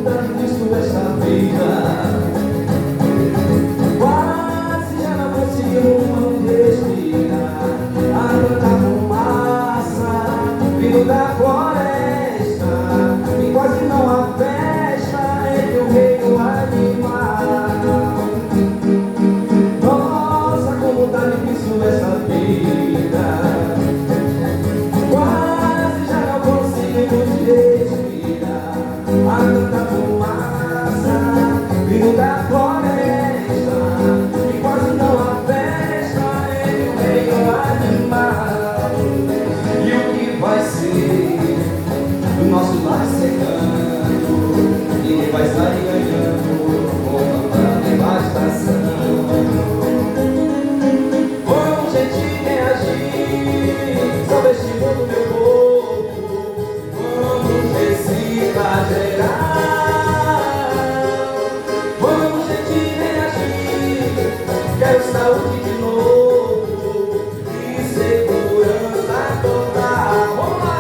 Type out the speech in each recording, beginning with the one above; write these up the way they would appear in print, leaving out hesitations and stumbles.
vontade disso essa vida. Quase já não consigo respirar. A tanta fumaça vindo da floresta, e quase não há festa entre o rei e o animal. Nossa, como tá difícil essa vida. Quase já não consigo respirar. A tanta fumaça vindo da floresta, e quase não há festa entre o rei e o animal. E o que vai ser do nosso lar secando? Ninguém vai sair ganhando com tanta devastação. Vamos, gente, reagir, salve este mundo, meu povo. Vamos reciclar geral. Vamos, gente, reagir, quero saúde de novo e segurança total. Vamos lá!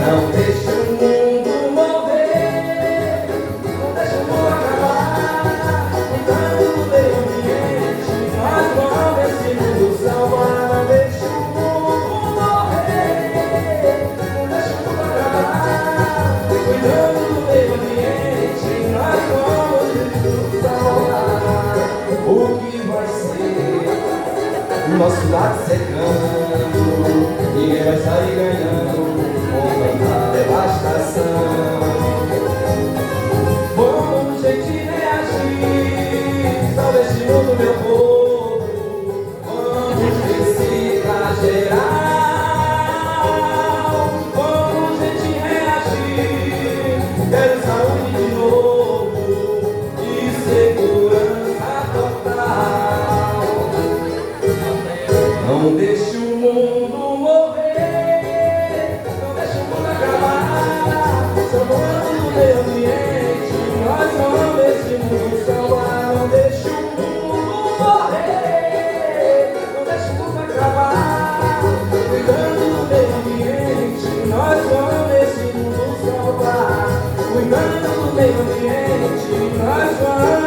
Não deixe o mundo morrer, não deixe o mundo acabar. Cuidando do meio ambiente, nós vamos esse mundo salvar. Não deixe o mundo morrer, não deixe o mundo acabar. Cuidando do meio ambiente, nós vamos esse mundo salvar. O que vai ser o nosso lado secando? Ninguém vai sair ganhando com tanta devastação. Vamos, gente, reagir, salve este mundo, meu povo. Vamos reciclar geral. Vamos, gente, reagir, quero saúde de novo e segurança total. Não deixe o mundo morrer, não deixe o mundo acabar. Salvando o meio ambiente, nós vamos esse mundo salvar. Não deixe o mundo morrer, não deixe o mundo acabar. Cuidando do meio ambiente, nós vamos esse mundo salvar. Cuidando do meio ambiente, nós vamos.